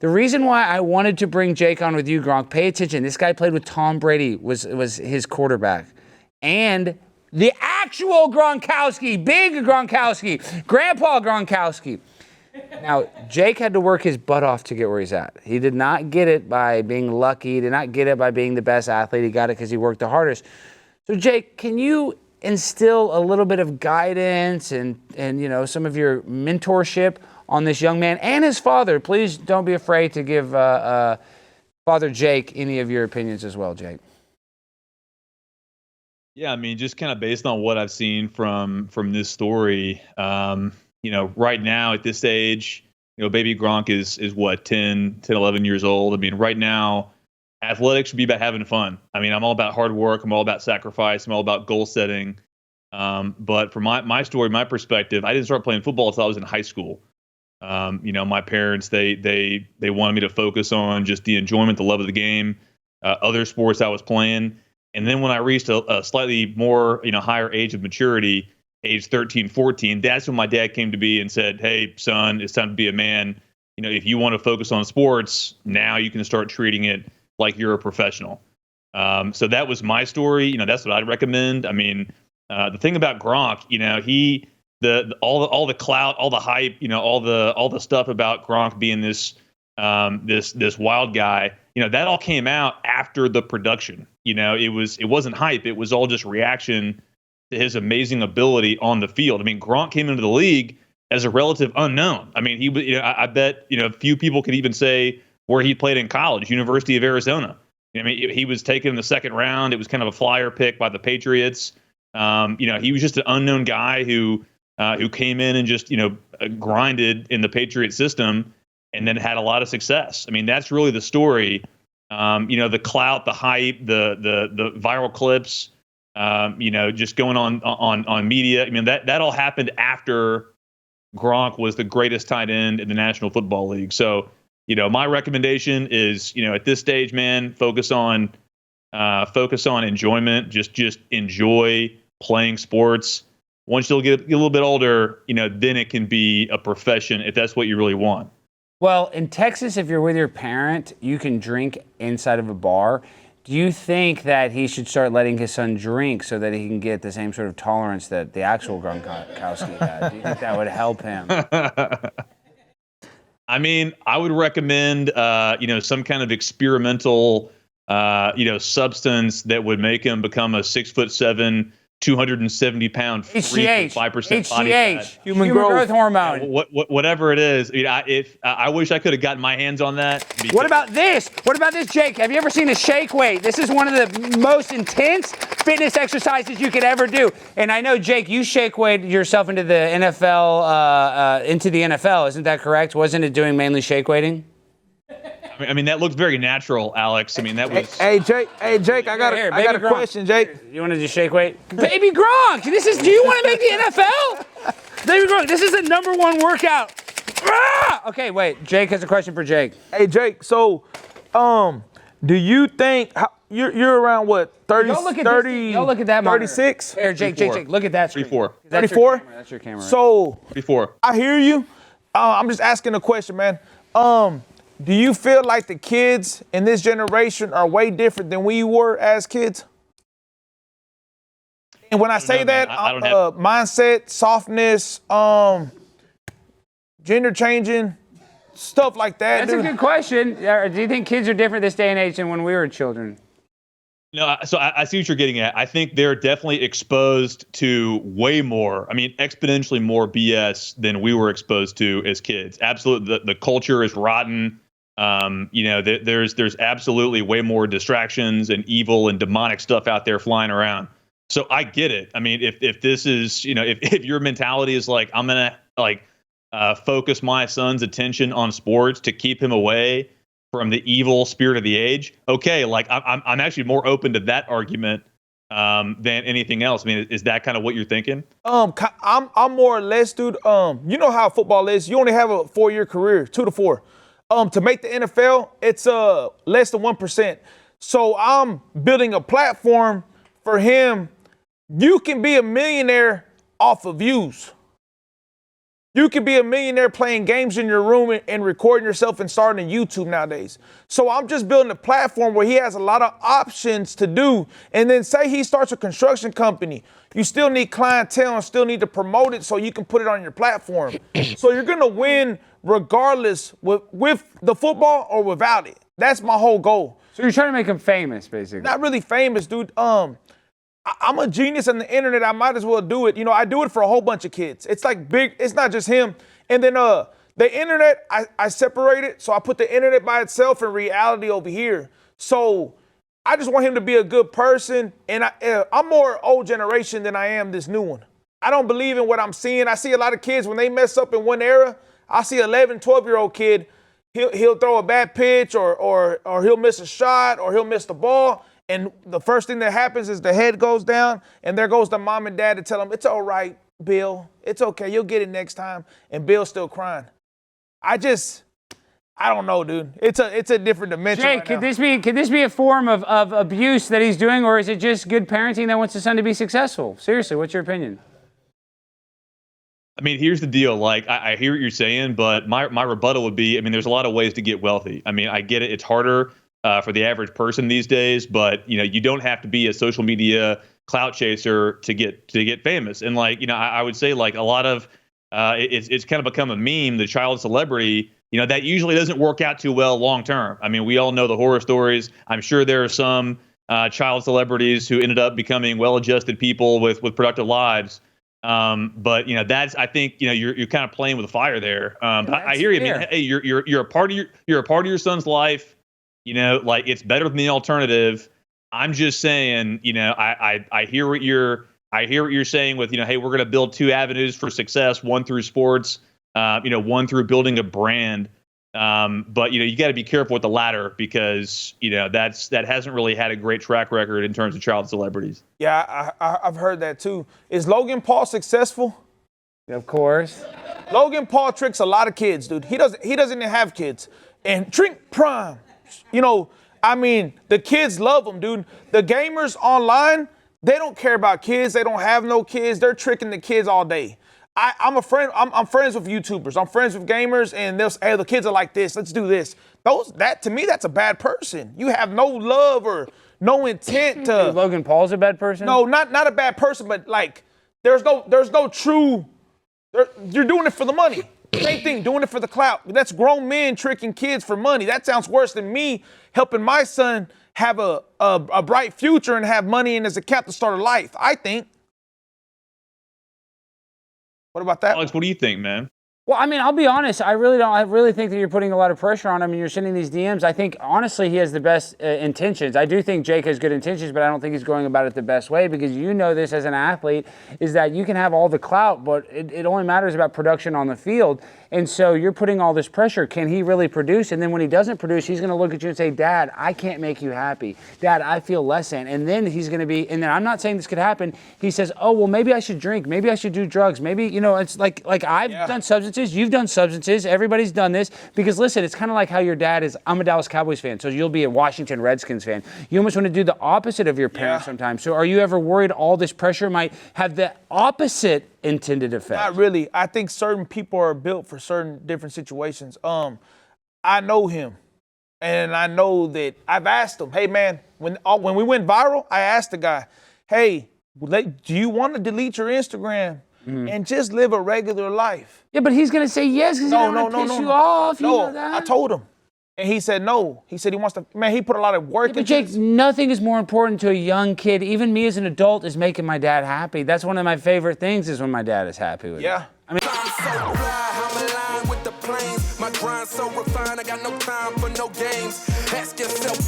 The reason why I wanted to bring Jake on with you, Gronk, pay attention. This guy played with Tom Brady, was his quarterback. And the actual Gronkowski, big Gronkowski, Grandpa Gronkowski. Now, Jake had to work his butt off to get where he's at. He did not get it by being lucky. He did not get it by being the best athlete. He got it because he worked the hardest. So, Jake, can you instill a little bit of guidance and some of your mentorship on this young man and his father? Please don't be afraid to give Father Jake any of your opinions as well, Jake. Yeah, I mean, just kind of based on what I've seen from this story, right now at this age, baby Gronk is what, 10, 11 years old. I mean, right now, athletics should be about having fun. I mean, I'm all about hard work. I'm all about sacrifice. I'm all about goal setting. But from my story, my perspective, I didn't start playing football until I was in high school. My parents, they wanted me to focus on just the enjoyment, the love of the game, other sports I was playing. And then when I reached a slightly more, higher age of maturity, age 13, 14, that's when my dad came to be and said, "Hey, son, it's time to be a man. If you want to focus on sports, now you can start treating it like you're a professional." So that was my story. That's what I'd recommend. I mean, the thing about Gronk, all the clout, all the hype, all the stuff about Gronk being this wild guy, that all came out after the production. It wasn't hype. It was all just reaction to his amazing ability on the field. I mean, Gronk came into the league as a relative unknown. I mean, he was, I bet, few people could even say where he played in college, University of Arizona. I mean, he was taken in the second round. It was kind of a flyer pick by the Patriots. He was just an unknown guy who came in and just, grinded in the Patriot system and then had a lot of success. I mean, that's really the story. The clout, the hype, the viral clips, just going on media. I mean, that all happened after Gronk was the greatest tight end in the National Football League. So, my recommendation is, at this stage, man, focus on enjoyment. Just enjoy playing sports. Once you'll get a little bit older, then it can be a profession if that's what you really want. Well, in Texas, if you're with your parent, you can drink inside of a bar. Do you think that he should start letting his son drink so that he can get the same sort of tolerance that the actual Gronkowski had? Do you think that would help him? I mean, I would recommend, some kind of experimental, substance that would make him become a 6'7", 270-pound freak with 5% body fat. Human growth hormone. Whatever it is. I wish I could have gotten my hands on that. What about this? What about this, Jake? Have you ever seen a shake weight? This is one of the most intense fitness exercises you could ever do. And I know, Jake, you shake weighted yourself into the NFL. Isn't that correct? Wasn't it doing mainly shake weighting? I mean, that looked very natural, Alex. I mean, that was. Hey, Jake. I got a question, Jake. You want to do shake weight? Baby Gronk, do you want to make the NFL? Baby Gronk, this is the #1 workout. Ah! Okay, wait. Jake has a question for Jake. Hey, Jake. So, do you think you're around what 30? Don't look at that. 36. Here, Jake. Look at that screen. 34. 34. That's your camera. So 34. I hear you. I'm just asking a question, man. Do you feel like the kids in this generation are way different than we were as kids? And when I say that, mindset, softness, gender changing, stuff like that. That's a good question. Do you think kids are different this day and age than when we were children? No, so I see what you're getting at. I think they're definitely exposed to way more, exponentially more BS than we were exposed to as kids. Absolutely. The culture is rotten. There's absolutely way more distractions and evil and demonic stuff out there flying around. So I get it. I mean, if this is, if your mentality is like, I'm going to focus my son's attention on sports to keep him away from the evil spirit of the age. Okay. I'm actually more open to that argument than anything else. I mean, is that kind of what you're thinking? I'm more or less, dude. You know how football is. You only have a 4-year career, 2 to 4. To make the NFL, it's less than 1%. So I'm building a platform for him. You can be a millionaire off of views. You could be a millionaire playing games in your room and recording yourself and starting a YouTube nowadays. So I'm just building a platform where he has a lot of options to do. And then say he starts a construction company. You still need clientele and still need to promote it so you can put it on your platform. So you're going to win regardless with the football or without it. That's my whole goal. So you're trying to make him famous, basically. Not really famous, dude. I'm a genius on the internet. I might as well do it. You know, I do it for a whole bunch of kids. It's like big. It's not just him. And then the internet, I separate it. So I put the internet by itself and reality over here. So I just want him to be a good person. And I'm more old generation than I am this new one. I don't believe in what I'm seeing. I see a lot of kids when they mess up in one era. I see 11, 12-year-old kid. He'll throw a bad pitch or he'll miss a shot or he'll miss the ball. And the first thing that happens is the head goes down, and there goes the mom and dad to tell him, it's all right, Bill. It's okay. You'll get it next time. And Bill's still crying. I don't know, dude. It's a different dimension. Jake, could this be a form of abuse that he's doing, or is it just good parenting that wants his son to be successful? Seriously, what's your opinion? I mean, here's the deal. Like, I hear what you're saying, but my rebuttal would be, I mean, there's a lot of ways to get wealthy. I mean, I get it. It's harder for the average person these days, but you don't have to be a social media clout chaser to get famous. And like, I would say like a lot of it's kind of become a meme, the child celebrity. That usually doesn't work out too well long term. I mean, we all know the horror stories. I'm sure there are some child celebrities who ended up becoming well-adjusted people with productive lives. But that's, I think, you're kind of playing with fire there. But I hear you. I mean, hey, you're a part of your son's life. Like it's better than the alternative. I'm just saying, I hear what you're saying with, hey, we're going to build two avenues for success, one through sports, one through building a brand. But you got to be careful with the latter because, that hasn't really had a great track record in terms of child celebrities. Yeah, I've heard that too. Is Logan Paul successful? Of course. Logan Paul tricks a lot of kids, dude. He doesn't even have kids. And drink prime. I mean, the kids love them, dude. The gamers online, they don't care about kids. They don't have no kids. They're tricking the kids all day. I'm friends with YouTubers. I'm friends with gamers, and they'll say, hey, the kids are like this. Let's do this. To me, that's a bad person. You have no love or no intent to. Logan Paul's a bad person? No, not a bad person, but like, there's no true. You're doing it for the money. Same thing, doing it for the clout. That's grown men tricking kids for money. That sounds worse than me helping my son have a bright future and have money in his account to start a life, I think. What about that? Alex, what do you think, man? Well, I mean, I'll be honest. I really think that you're putting a lot of pressure on him and you're sending these DMs. I think, honestly, he has the best intentions. I do think Jake has good intentions, but I don't think he's going about it the best way because this as an athlete is that you can have all the clout, but it only matters about production on the field. And so you're putting all this pressure. Can he really produce? And then when he doesn't produce, he's going to look at you and say, Dad, I can't make you happy. Dad, I feel less than. And then he's going to be, and then I'm not saying this could happen. He says, oh, well, maybe I should drink. Maybe I should do drugs. Maybe, it's like I've done substances. You've done substances. Everybody's done this. Because listen, it's kind of like how your dad is. I'm a Dallas Cowboys fan, so you'll be a Washington Redskins fan. You almost want to do the opposite of your parents sometimes. So are you ever worried all this pressure might have the opposite intended effect? Not really. I think certain people are built for certain different situations. I know him, and I know that I've asked him, hey, man, when we went viral, I asked the guy, hey, do you want to delete your Instagram and just live a regular life? Yeah, but he's going to say yes because he doesn't want to piss you off. You know that? I told him. And he said no. He said he wants to, man, he put a lot of work into Jake, nothing is more important to a young kid, even me as an adult, is making my dad happy. That's one of my favorite things is when my dad is happy with me. Yeah. I mean, I'm so fly, I'm aligned with the planes. My grind so refined, I got no time for no games. Ask yourself